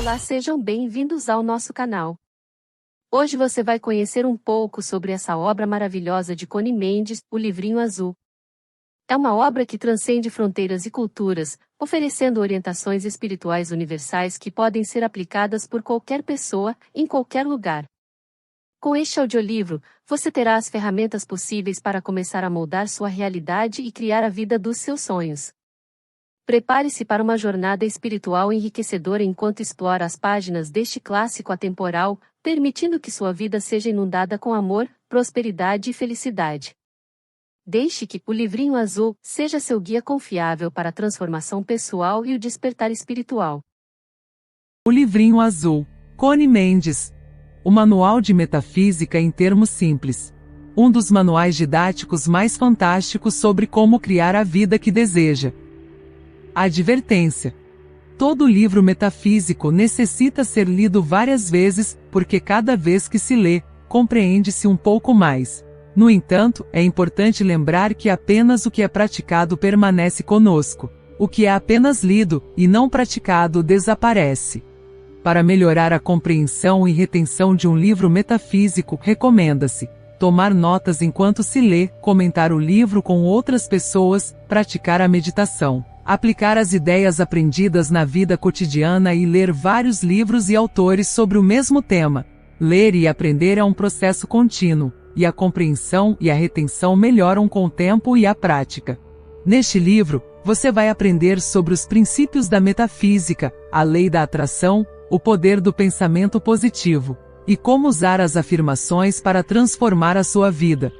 Olá, sejam bem-vindos ao nosso canal. Hoje você vai conhecer um pouco sobre essa obra maravilhosa de Connie Mendes, O Livrinho Azul. É uma obra que transcende fronteiras e culturas, oferecendo orientações espirituais universais que podem ser aplicadas por qualquer pessoa, em qualquer lugar. Com este audiolivro, você terá as ferramentas possíveis para começar a moldar sua realidade e criar a vida dos seus sonhos. Prepare-se para uma jornada espiritual enriquecedora enquanto explora as páginas deste clássico atemporal, permitindo que sua vida seja inundada com amor, prosperidade e felicidade. Deixe que O Livrinho Azul seja seu guia confiável para a transformação pessoal e o despertar espiritual. O Livrinho Azul, Connie Mendes. O Manual de Metafísica em termos simples. Um dos manuais didáticos mais fantásticos sobre como criar a vida que deseja. Advertência. Todo livro metafísico necessita ser lido várias vezes, porque cada vez que se lê, compreende-se um pouco mais. No entanto, é importante lembrar que apenas o que é praticado permanece conosco. O que é apenas lido, e não praticado, desaparece. Para melhorar a compreensão e retenção de um livro metafísico, recomenda-se tomar notas enquanto se lê, comentar o livro com outras pessoas, praticar a meditação, aplicar as ideias aprendidas na vida cotidiana e ler vários livros e autores sobre o mesmo tema. Ler e aprender é um processo contínuo, e a compreensão e a retenção melhoram com o tempo e a prática. Neste livro, você vai aprender sobre os princípios da metafísica, a lei da atração, o poder do pensamento positivo, e como usar as afirmações para transformar a sua vida.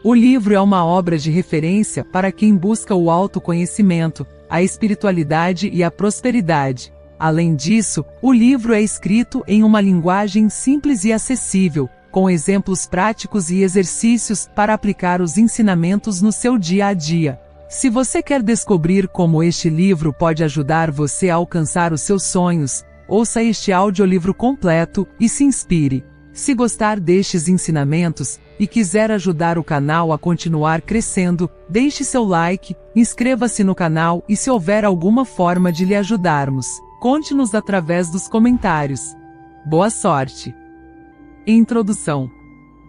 O livro é uma obra de referência para quem busca o autoconhecimento, a espiritualidade e a prosperidade. Além disso, o livro é escrito em uma linguagem simples e acessível, com exemplos práticos e exercícios para aplicar os ensinamentos no seu dia a dia. Se você quer descobrir como este livro pode ajudar você a alcançar os seus sonhos, ouça este audiolivro completo e se inspire. Se gostar destes ensinamentos e quiser ajudar o canal a continuar crescendo, deixe seu like, inscreva-se no canal e se houver alguma forma de lhe ajudarmos, conte-nos através dos comentários. Boa sorte! Introdução.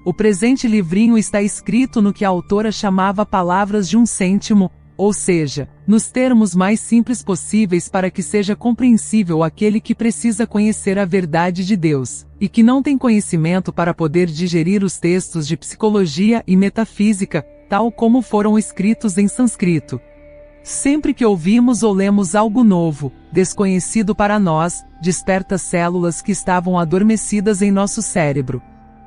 O presente livrinho está escrito no que a autora chamava palavras de um cêntimo, ou seja, nos termos mais simples possíveis para que seja compreensível aquele que precisa conhecer a verdade de Deus, e que não tem conhecimento para poder digerir os textos de psicologia e metafísica, tal como foram escritos em sânscrito. Sempre que ouvimos ou lemos algo novo, desconhecido para nós, desperta células que estavam adormecidas em nosso cérebro.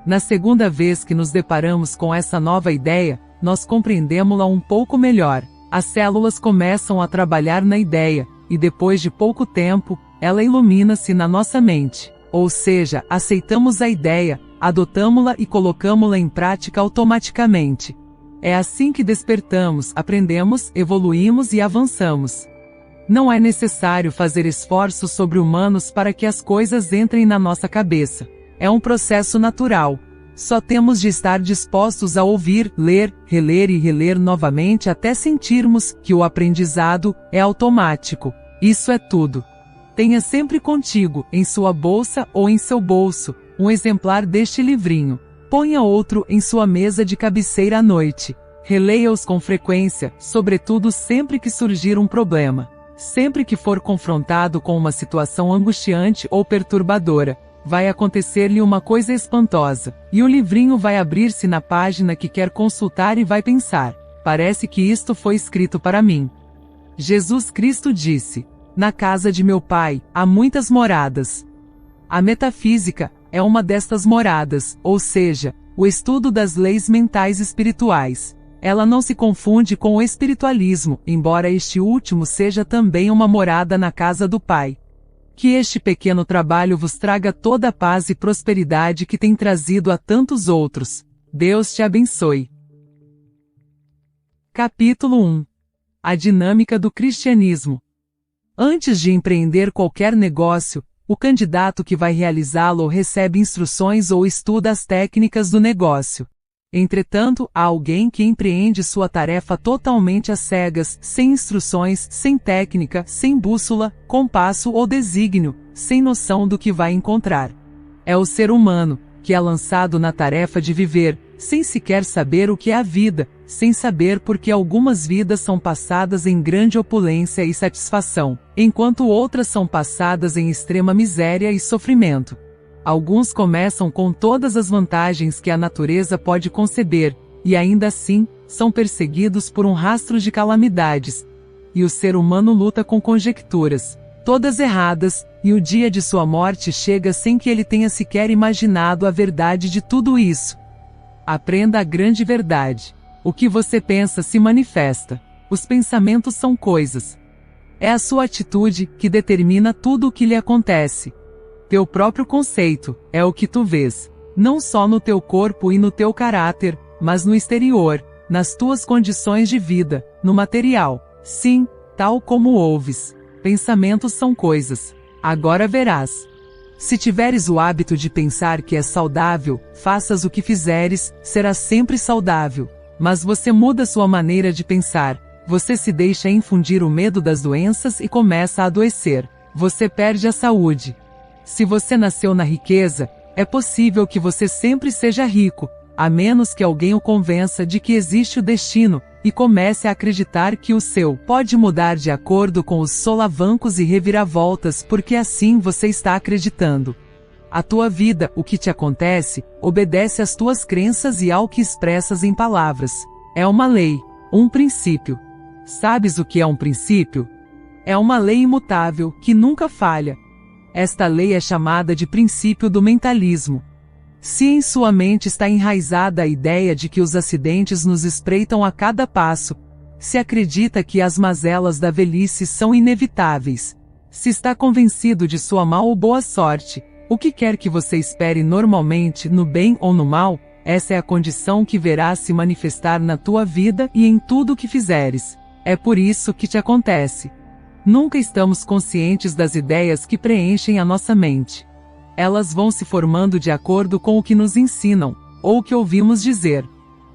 Na segunda vez que nos deparamos com essa nova ideia, nós compreendemos-la um pouco melhor. As células começam a trabalhar na ideia, e depois de pouco tempo, ela ilumina-se na nossa mente. Ou seja, aceitamos a ideia, adotamos-la e colocamos-la em prática automaticamente. É assim que despertamos, aprendemos, evoluímos e avançamos. Não é necessário fazer esforços sobre-humanos para que as coisas entrem na nossa cabeça. É um processo natural. Só temos de estar dispostos a ouvir, ler, reler e reler novamente até sentirmos que o aprendizado é automático. Isso é tudo. Tenha sempre contigo, em sua bolsa ou em seu bolso, um exemplar deste livrinho. Ponha outro em sua mesa de cabeceira à noite. Releia-os com frequência, sobretudo sempre que surgir um problema. Sempre que for confrontado com uma situação angustiante ou perturbadora, vai acontecer-lhe uma coisa espantosa, e o livrinho vai abrir-se na página que quer consultar e vai pensar: parece que isto foi escrito para mim. Jesus Cristo disse: na casa de meu Pai há muitas moradas. A metafísica é uma destas moradas, ou seja, o estudo das leis mentais espirituais. Ela não se confunde com o espiritualismo, embora este último seja também uma morada na casa do Pai. Que este pequeno trabalho vos traga toda a paz e prosperidade que tem trazido a tantos outros. Deus te abençoe. Capítulo 1. A dinâmica do cristianismo. Antes de empreender qualquer negócio, o candidato que vai realizá-lo recebe instruções ou estuda as técnicas do negócio. Entretanto, há alguém que empreende sua tarefa totalmente às cegas, sem instruções, sem técnica, sem bússola, compasso ou desígnio, sem noção do que vai encontrar. É o ser humano, que é lançado na tarefa de viver, sem sequer saber o que é a vida, sem saber por que algumas vidas são passadas em grande opulência e satisfação, enquanto outras são passadas em extrema miséria e sofrimento. Alguns começam com todas as vantagens que a natureza pode conceber, e ainda assim, são perseguidos por um rastro de calamidades. E o ser humano luta com conjecturas, todas erradas, e o dia de sua morte chega sem que ele tenha sequer imaginado a verdade de tudo isso. Aprenda a grande verdade. O que você pensa se manifesta. Os pensamentos são coisas. É a sua atitude que determina tudo o que lhe acontece. Teu próprio conceito é o que tu vês, não só no teu corpo e no teu caráter, mas no exterior, nas tuas condições de vida, no material. Sim, tal como ouves. Pensamentos são coisas. Agora verás. Se tiveres o hábito de pensar que é saudável, faças o que fizeres, serás sempre saudável. Mas você muda sua maneira de pensar, você se deixa infundir o medo das doenças e começa a adoecer. Você perde a saúde. Se você nasceu na riqueza, é possível que você sempre seja rico, a menos que alguém o convença de que existe o destino, e comece a acreditar que o seu pode mudar de acordo com os solavancos e reviravoltas, porque assim você está acreditando. A tua vida, o que te acontece, obedece às tuas crenças e ao que expressas em palavras. É uma lei, um princípio. Sabes o que é um princípio? É uma lei imutável, que nunca falha. Esta lei é chamada de princípio do mentalismo. Se em sua mente está enraizada a ideia de que os acidentes nos espreitam a cada passo, se acredita que as mazelas da velhice são inevitáveis, se está convencido de sua mal ou boa sorte, o que quer que você espere normalmente, no bem ou no mal, essa é a condição que verás se manifestar na tua vida e em tudo o que fizeres. É por isso que te acontece. Nunca estamos conscientes das ideias que preenchem a nossa mente. Elas vão se formando de acordo com o que nos ensinam, ou o que ouvimos dizer.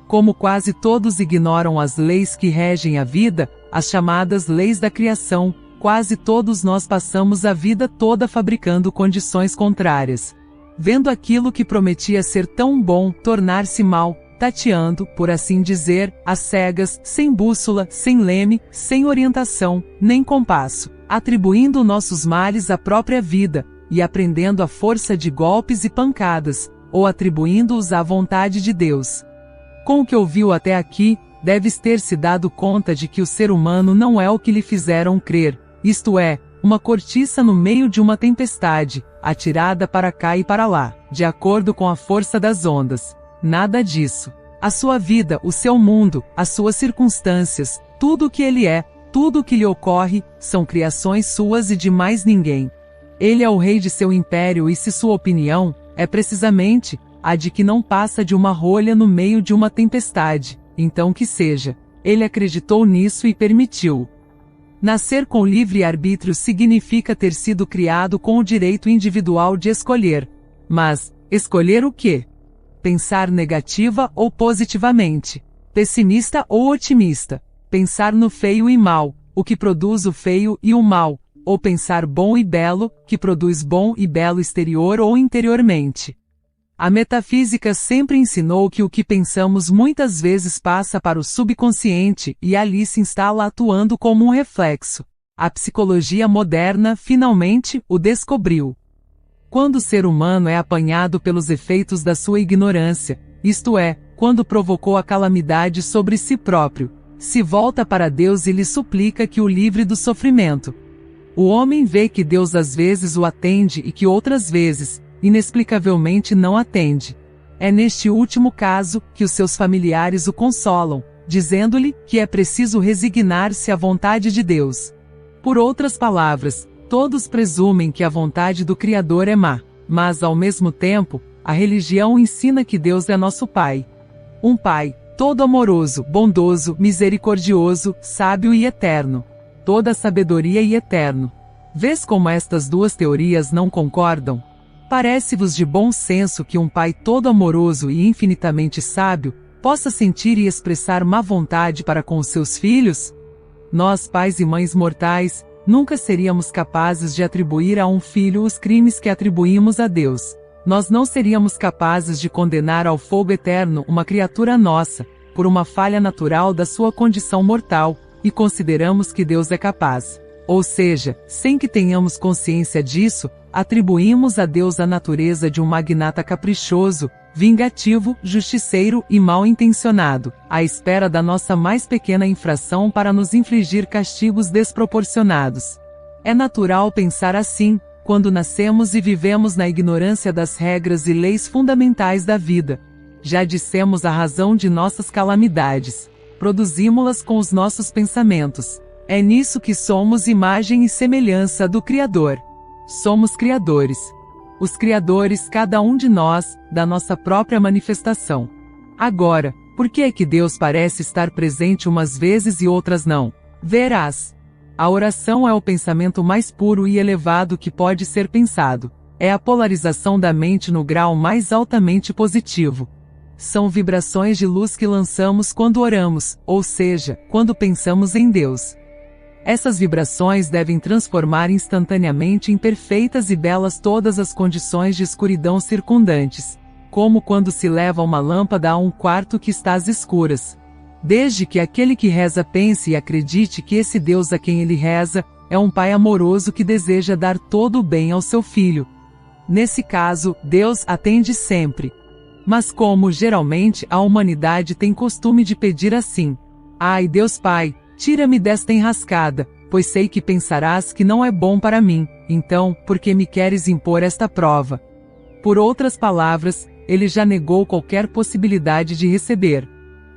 Como quase todos ignoram as leis que regem a vida, as chamadas leis da criação, quase todos nós passamos a vida toda fabricando condições contrárias. Vendo aquilo que prometia ser tão bom tornar-se mal, tateando, por assim dizer, às cegas, sem bússola, sem leme, sem orientação, nem compasso, atribuindo nossos males à própria vida, e aprendendo a força de golpes e pancadas, ou atribuindo-os à vontade de Deus. Com o que ouviu até aqui, deves ter se dado conta de que o ser humano não é o que lhe fizeram crer, isto é, uma cortiça no meio de uma tempestade, atirada para cá e para lá, de acordo com a força das ondas. Nada disso. A sua vida, o seu mundo, as suas circunstâncias, tudo o que ele é, tudo o que lhe ocorre, são criações suas e de mais ninguém. Ele é o rei de seu império e se sua opinião é precisamente a de que não passa de uma rolha no meio de uma tempestade, então que seja. Ele acreditou nisso e permitiu. Nascer com livre-arbítrio significa ter sido criado com o direito individual de escolher. Mas, escolher o quê? Pensar negativa ou positivamente? Pessimista ou otimista? Pensar no feio e mal, o que produz o feio e o mal? Ou pensar bom e belo, que produz bom e belo exterior ou interiormente? A metafísica sempre ensinou que o que pensamos muitas vezes passa para o subconsciente e ali se instala atuando como um reflexo. A psicologia moderna, finalmente, o descobriu. Quando o ser humano é apanhado pelos efeitos da sua ignorância, isto é, quando provocou a calamidade sobre si próprio, se volta para Deus e lhe suplica que o livre do sofrimento. O homem vê que Deus às vezes o atende e que outras vezes, inexplicavelmente não atende. É neste último caso que os seus familiares o consolam, dizendo-lhe que é preciso resignar-se à vontade de Deus. Por outras palavras, todos presumem que a vontade do Criador é má, mas ao mesmo tempo, a religião ensina que Deus é nosso Pai. Um Pai, todo amoroso, bondoso, misericordioso, sábio e eterno. Toda sabedoria e eterno. Vês como estas duas teorias não concordam? Parece-vos de bom senso que um pai todo amoroso e infinitamente sábio possa sentir e expressar má vontade para com os seus filhos? Nós, pais e mães mortais, nunca seríamos capazes de atribuir a um filho os crimes que atribuímos a Deus. Nós não seríamos capazes de condenar ao fogo eterno uma criatura nossa, por uma falha natural da sua condição mortal, e consideramos que Deus é capaz. Ou seja, sem que tenhamos consciência disso, atribuímos a Deus a natureza de um magnata caprichoso, vingativo, justiceiro e mal intencionado, à espera da nossa mais pequena infração para nos infligir castigos desproporcionados. É natural pensar assim, quando nascemos e vivemos na ignorância das regras e leis fundamentais da vida. Já dissemos a razão de nossas calamidades. Produzimos-las com os nossos pensamentos. É nisso que somos imagem e semelhança do Criador. Somos criadores. Os criadores, cada um de nós, da nossa própria manifestação. Agora, por que é que Deus parece estar presente umas vezes e outras não? Verás. A oração é o pensamento mais puro e elevado que pode ser pensado. É a polarização da mente no grau mais altamente positivo. São vibrações de luz que lançamos quando oramos, ou seja, quando pensamos em Deus. Essas vibrações devem transformar instantaneamente em perfeitas e belas todas as condições de escuridão circundantes, como quando se leva uma lâmpada a um quarto que está às escuras. Desde que aquele que reza pense e acredite que esse Deus a quem ele reza é um Pai amoroso que deseja dar todo o bem ao seu filho. Nesse caso, Deus atende sempre. Mas como, geralmente, a humanidade tem costume de pedir assim: ai, Deus Pai, tira-me desta enrascada, pois sei que pensarás que não é bom para mim, então, por que me queres impor esta prova? Por outras palavras, ele já negou qualquer possibilidade de receber.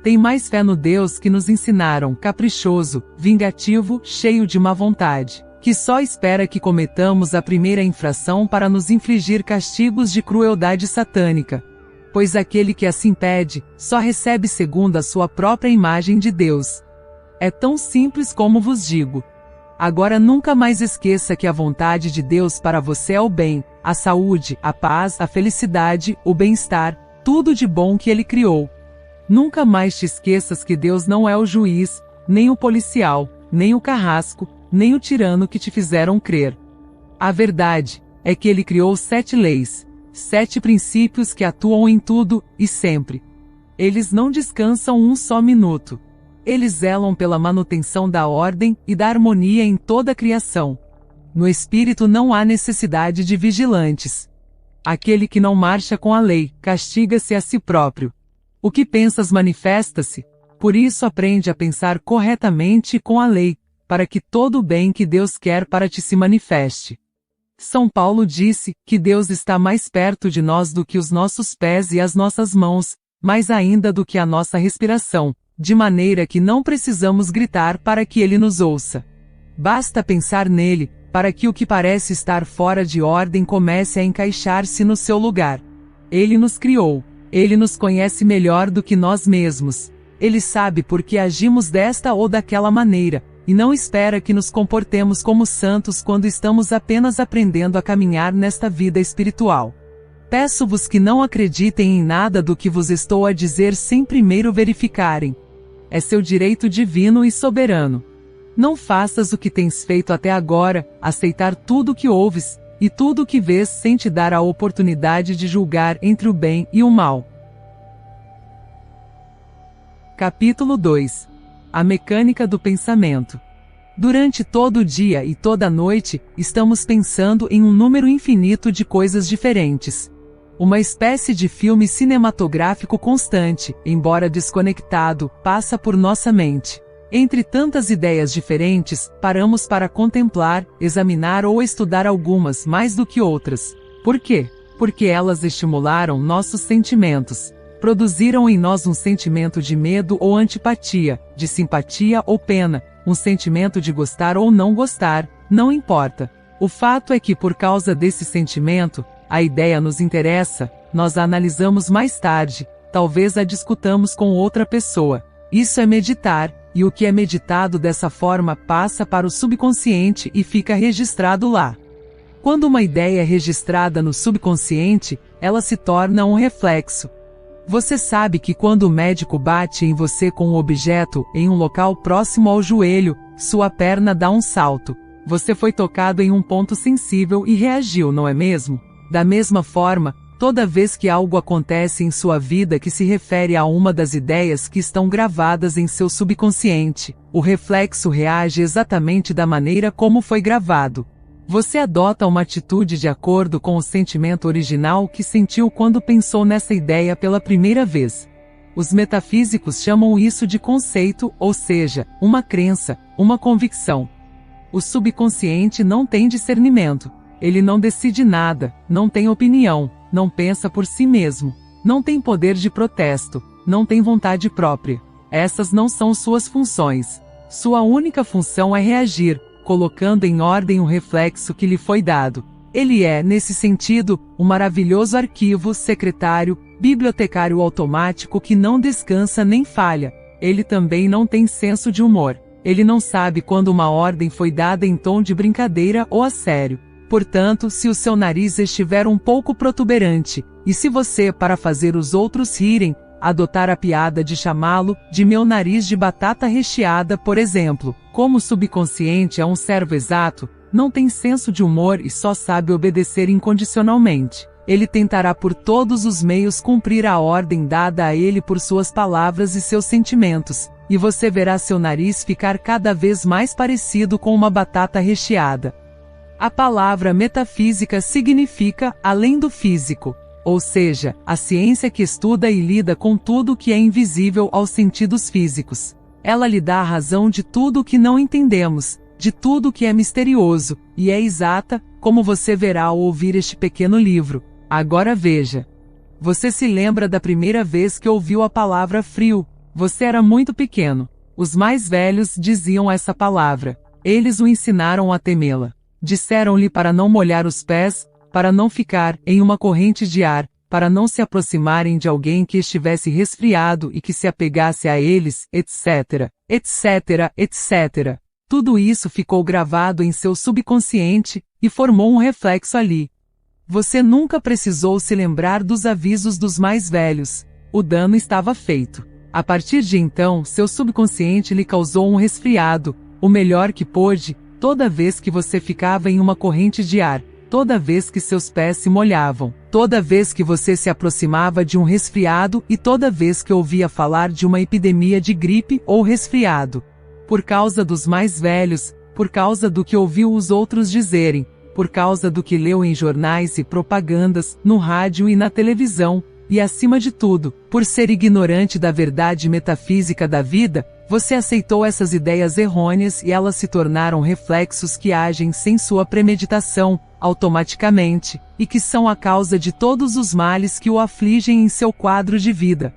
Tem mais fé no Deus que nos ensinaram, caprichoso, vingativo, cheio de má vontade, que só espera que cometamos a primeira infração para nos infligir castigos de crueldade satânica. Pois aquele que assim pede, só recebe segundo a sua própria imagem de Deus. É tão simples como vos digo. Agora nunca mais esqueça que a vontade de Deus para você é o bem, a saúde, a paz, a felicidade, o bem-estar, tudo de bom que Ele criou. Nunca mais te esqueças que Deus não é o juiz, nem o policial, nem o carrasco, nem o tirano que te fizeram crer. A verdade é que Ele criou 7 leis, 7 princípios que atuam em tudo e sempre. Eles não descansam um só minuto. Eles zelam pela manutenção da ordem e da harmonia em toda a criação. No espírito não há necessidade de vigilantes. Aquele que não marcha com a lei, castiga-se a si próprio. O que pensas manifesta-se, por isso aprende a pensar corretamente com a lei, para que todo o bem que Deus quer para ti se manifeste. São Paulo disse que Deus está mais perto de nós do que os nossos pés e as nossas mãos, mais ainda do que a nossa respiração, de maneira que não precisamos gritar para que Ele nos ouça. Basta pensar nele, para que o que parece estar fora de ordem comece a encaixar-se no seu lugar. Ele nos criou. Ele nos conhece melhor do que nós mesmos. Ele sabe por que agimos desta ou daquela maneira, e não espera que nos comportemos como santos quando estamos apenas aprendendo a caminhar nesta vida espiritual. Peço-vos que não acreditem em nada do que vos estou a dizer sem primeiro verificarem. É seu direito divino e soberano. Não faças o que tens feito até agora, aceitar tudo o que ouves, e tudo o que vês sem te dar a oportunidade de julgar entre o bem e o mal. Capítulo 2. A mecânica do pensamento. Durante todo o dia e toda a noite, estamos pensando em um número infinito de coisas diferentes. Uma espécie de filme cinematográfico constante, embora desconectado, passa por nossa mente. Entre tantas ideias diferentes, paramos para contemplar, examinar ou estudar algumas mais do que outras. Por quê? Porque elas estimularam nossos sentimentos. Produziram em nós um sentimento de medo ou antipatia, de simpatia ou pena, um sentimento de gostar ou não gostar, não importa. O fato é que por causa desse sentimento, a ideia nos interessa, nós a analisamos mais tarde, talvez a discutamos com outra pessoa. Isso é meditar, e o que é meditado dessa forma passa para o subconsciente e fica registrado lá. Quando uma ideia é registrada no subconsciente, ela se torna um reflexo. Você sabe que quando o médico bate em você com um objeto em um local próximo ao joelho, sua perna dá um salto. Você foi tocado em um ponto sensível e reagiu, não é mesmo? Da mesma forma, toda vez que algo acontece em sua vida que se refere a uma das ideias que estão gravadas em seu subconsciente, o reflexo reage exatamente da maneira como foi gravado. Você adota uma atitude de acordo com o sentimento original que sentiu quando pensou nessa ideia pela primeira vez. Os metafísicos chamam isso de conceito, ou seja, uma crença, uma convicção. O subconsciente não tem discernimento. Ele não decide nada, não tem opinião, não pensa por si mesmo, não tem poder de protesto, não tem vontade própria. Essas não são suas funções. Sua única função é reagir, colocando em ordem o reflexo que lhe foi dado. Ele é, nesse sentido, um maravilhoso arquivo secretário, bibliotecário automático que não descansa nem falha. Ele também não tem senso de humor. Ele não sabe quando uma ordem foi dada em tom de brincadeira ou a sério. Portanto, se o seu nariz estiver um pouco protuberante, e se você, para fazer os outros rirem, adotar a piada de chamá-lo de meu nariz de batata recheada, por exemplo, como o subconsciente é um servo exato, não tem senso de humor e só sabe obedecer incondicionalmente. Ele tentará por todos os meios cumprir a ordem dada a ele por suas palavras e seus sentimentos, e você verá seu nariz ficar cada vez mais parecido com uma batata recheada. A palavra metafísica significa além do físico, ou seja, a ciência que estuda e lida com tudo que é invisível aos sentidos físicos. Ela lhe dá a razão de tudo o que não entendemos, de tudo que é misterioso, e é exata, como você verá ao ouvir este pequeno livro. Agora veja. Você se lembra da primeira vez que ouviu a palavra frio? Você era muito pequeno. Os mais velhos diziam essa palavra. Eles o ensinaram a temê-la. Disseram-lhe para não molhar os pés, para não ficar em uma corrente de ar, para não se aproximarem de alguém que estivesse resfriado e que se apegasse a eles, etc., etc., etc. Tudo isso ficou gravado em seu subconsciente e formou um reflexo ali. Você nunca precisou se lembrar dos avisos dos mais velhos. O dano estava feito. A partir de então, seu subconsciente lhe causou um resfriado, o melhor que pôde, toda vez que você ficava em uma corrente de ar, toda vez que seus pés se molhavam, toda vez que você se aproximava de um resfriado e toda vez que ouvia falar de uma epidemia de gripe ou resfriado. Por causa dos mais velhos, por causa do que ouviu os outros dizerem, por causa do que leu em jornais e propagandas, no rádio e na televisão, e acima de tudo, por ser ignorante da verdade metafísica da vida, você aceitou essas ideias errôneas e elas se tornaram reflexos que agem sem sua premeditação, automaticamente, e que são a causa de todos os males que o afligem em seu quadro de vida.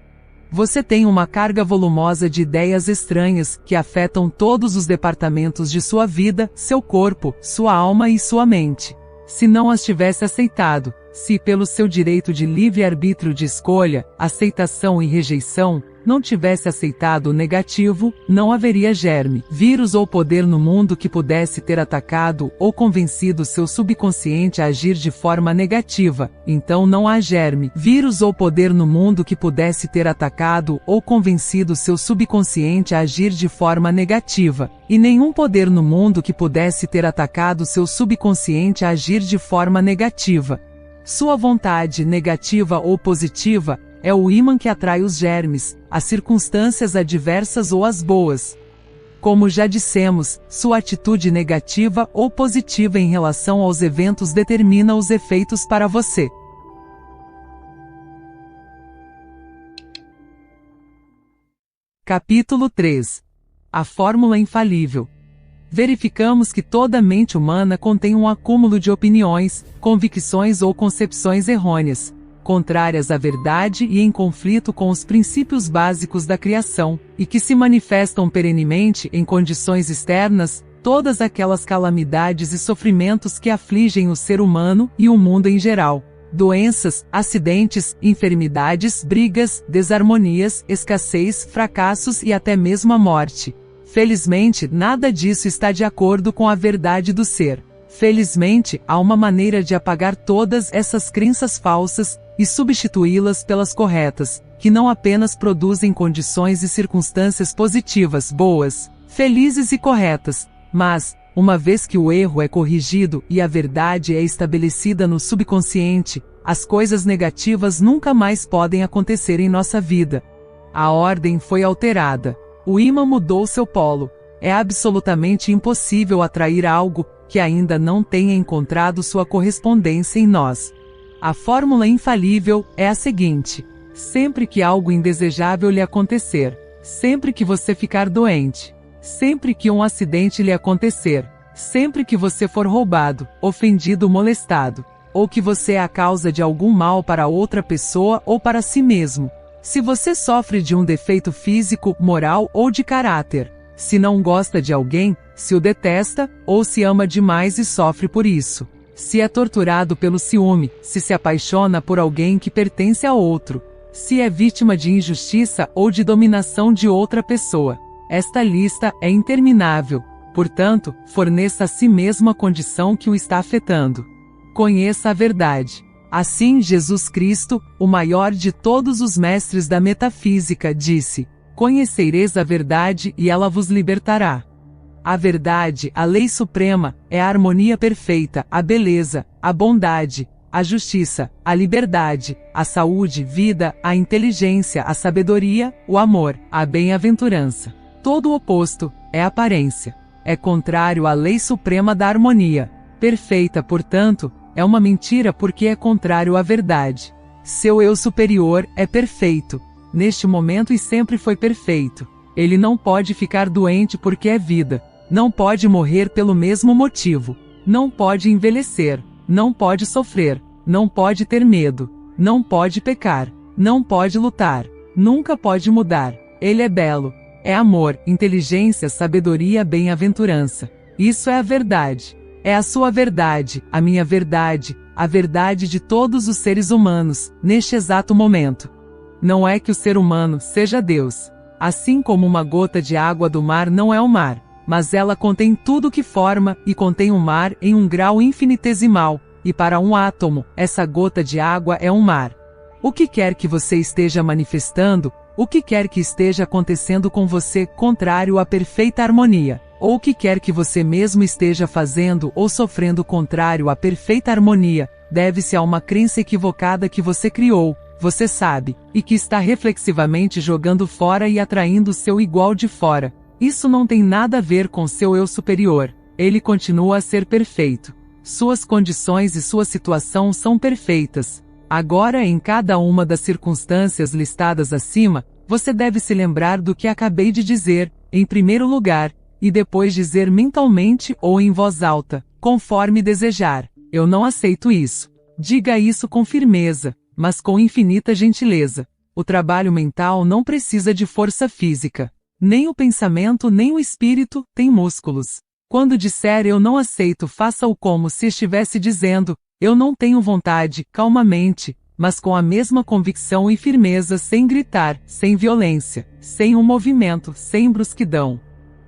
Você tem uma carga volumosa de ideias estranhas que afetam todos os departamentos de sua vida, seu corpo, sua alma e sua mente. Se não as tivesse aceitado, se pelo seu direito de livre-arbítrio de escolha, aceitação e rejeição, não tivesse aceitado o negativo, não haveria germe, vírus ou poder no mundo que pudesse ter atacado ou convencido seu subconsciente a agir de forma negativa. Então não há germe, vírus ou poder no mundo que pudesse ter atacado ou convencido seu subconsciente a agir de forma negativa, e nenhum poder no mundo que pudesse ter atacado seu subconsciente a agir de forma negativa. Sua vontade, negativa ou positiva, é o ímã que atrai os germes, as circunstâncias adversas ou as boas. Como já dissemos, sua atitude negativa ou positiva em relação aos eventos determina os efeitos para você. Capítulo 3. A fórmula infalível. Verificamos que toda mente humana contém um acúmulo de opiniões, convicções ou concepções errôneas, contrárias à verdade e em conflito com os princípios básicos da criação, e que se manifestam perenemente em condições externas, todas aquelas calamidades e sofrimentos que afligem o ser humano e o mundo em geral. Doenças, acidentes, enfermidades, brigas, desarmonias, escassez, fracassos e até mesmo a morte. Felizmente, nada disso está de acordo com a verdade do ser. Felizmente, há uma maneira de apagar todas essas crenças falsas e substituí-las pelas corretas, que não apenas produzem condições e circunstâncias positivas, boas, felizes e corretas, mas, uma vez que o erro é corrigido e a verdade é estabelecida no subconsciente, as coisas negativas nunca mais podem acontecer em nossa vida. A ordem foi alterada. O ímã mudou seu polo. É absolutamente impossível atrair algo que ainda não tenha encontrado sua correspondência em nós. A fórmula infalível é a seguinte: sempre que algo indesejável lhe acontecer, sempre que você ficar doente, sempre que um acidente lhe acontecer, sempre que você for roubado, ofendido, molestado, ou que você é a causa de algum mal para outra pessoa ou para si mesmo, se você sofre de um defeito físico, moral ou de caráter, se não gosta de alguém, se o detesta, ou se ama demais e sofre por isso, se é torturado pelo ciúme, se apaixona por alguém que pertence a outro, se é vítima de injustiça ou de dominação de outra pessoa. Esta lista é interminável, portanto, forneça a si mesmo a condição que o está afetando. Conheça a verdade. Assim, Jesus Cristo, o maior de todos os mestres da metafísica, disse: conhecereis a verdade e ela vos libertará. A verdade, a lei suprema, é a harmonia perfeita, a beleza, a bondade, a justiça, a liberdade, a saúde, vida, a inteligência, a sabedoria, o amor, a bem-aventurança. Todo o oposto é aparência. É contrário à lei suprema da harmonia. Perfeita, portanto, é uma mentira porque é contrário à verdade. Seu eu superior é perfeito, neste momento e sempre foi perfeito. Ele não pode ficar doente porque é vida. Não pode morrer pelo mesmo motivo. Não pode envelhecer. Não pode sofrer. Não pode ter medo. Não pode pecar. Não pode lutar. Nunca pode mudar. Ele é belo. É amor, inteligência, sabedoria, bem-aventurança. Isso é a verdade. É a sua verdade, a minha verdade, a verdade de todos os seres humanos, neste exato momento. Não é que o ser humano seja Deus. Assim como uma gota de água do mar não é o mar, mas ela contém tudo que forma e contém o mar em um grau infinitesimal, e para um átomo, essa gota de água é um mar. O que quer que você esteja manifestando, o que quer que esteja acontecendo com você contrário à perfeita harmonia, ou o que quer que você mesmo esteja fazendo ou sofrendo contrário à perfeita harmonia, deve-se a uma crença equivocada que você criou, você sabe, e que está reflexivamente jogando fora e atraindo seu igual de fora. Isso não tem nada a ver com seu eu superior. Ele continua a ser perfeito. Suas condições e sua situação são perfeitas. Agora, em cada uma das circunstâncias listadas acima, você deve se lembrar do que acabei de dizer, em primeiro lugar, e depois dizer mentalmente ou em voz alta, conforme desejar: eu não aceito isso. Diga isso com firmeza, mas com infinita gentileza. O trabalho mental não precisa de força física. Nem o pensamento nem o espírito têm músculos. Quando disser eu não aceito, faça-o como se estivesse dizendo: eu não tenho vontade, calmamente, mas com a mesma convicção e firmeza, sem gritar, sem violência, sem um movimento, sem brusquidão.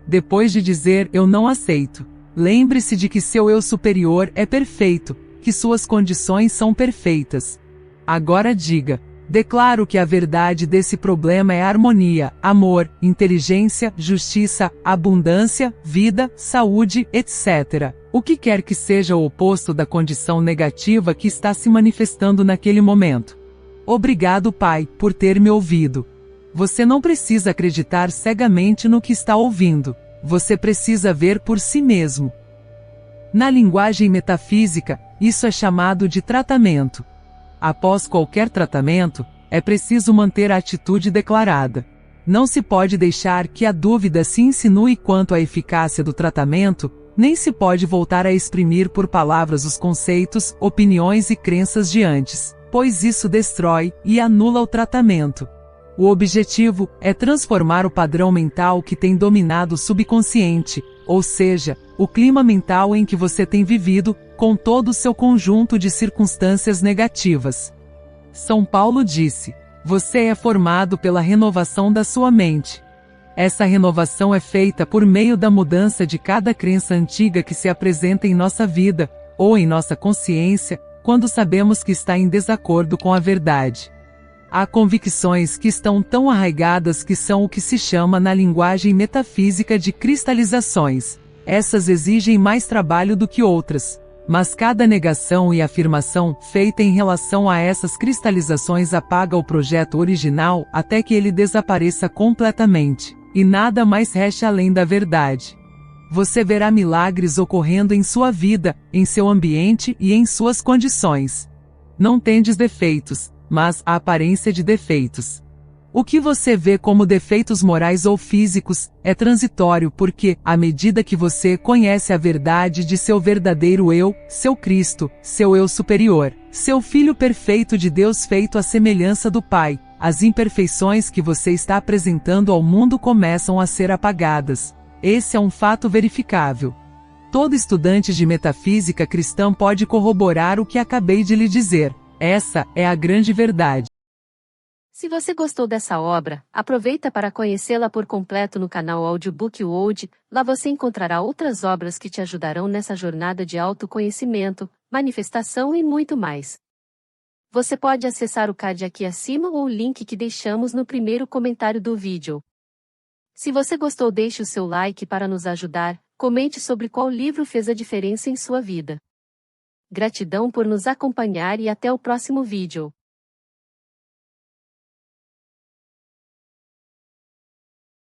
Depois de dizer eu não aceito, lembre-se de que seu eu superior é perfeito, que suas condições são perfeitas. Agora diga: declaro que a verdade desse problema é harmonia, amor, inteligência, justiça, abundância, vida, saúde, etc. O que quer que seja o oposto da condição negativa que está se manifestando naquele momento. Obrigado, Pai, por ter me ouvido. Você não precisa acreditar cegamente no que está ouvindo. Você precisa ver por si mesmo. Na linguagem metafísica, isso é chamado de tratamento. Após qualquer tratamento, é preciso manter a atitude declarada. Não se pode deixar que a dúvida se insinue quanto à eficácia do tratamento, nem se pode voltar a exprimir por palavras os conceitos, opiniões e crenças de antes, pois isso destrói e anula o tratamento. O objetivo é transformar o padrão mental que tem dominado o subconsciente, ou seja, o clima mental em que você tem vivido, com todo o seu conjunto de circunstâncias negativas. São Paulo disse: você é formado pela renovação da sua mente. Essa renovação é feita por meio da mudança de cada crença antiga que se apresenta em nossa vida, ou em nossa consciência, quando sabemos que está em desacordo com a verdade. Há convicções que estão tão arraigadas que são o que se chama na linguagem metafísica de cristalizações. Essas exigem mais trabalho do que outras, mas cada negação e afirmação feita em relação a essas cristalizações apaga o projeto original até que ele desapareça completamente, e nada mais reste além da verdade. Você verá milagres ocorrendo em sua vida, em seu ambiente e em suas condições. Não tendes defeitos, mas a aparência de defeitos. O que você vê como defeitos morais ou físicos é transitório porque, à medida que você conhece a verdade de seu verdadeiro eu, seu Cristo, seu eu superior, seu Filho perfeito de Deus feito à semelhança do Pai, as imperfeições que você está apresentando ao mundo começam a ser apagadas. Esse é um fato verificável. Todo estudante de metafísica cristã pode corroborar o que acabei de lhe dizer. Essa é a grande verdade. Se você gostou dessa obra, aproveita para conhecê-la por completo no canal Audiobook World. Lá você encontrará outras obras que te ajudarão nessa jornada de autoconhecimento, manifestação e muito mais. Você pode acessar o card aqui acima ou o link que deixamos no primeiro comentário do vídeo. Se você gostou, deixe o seu like para nos ajudar, comente sobre qual livro fez a diferença em sua vida. Gratidão por nos acompanhar e até o próximo vídeo.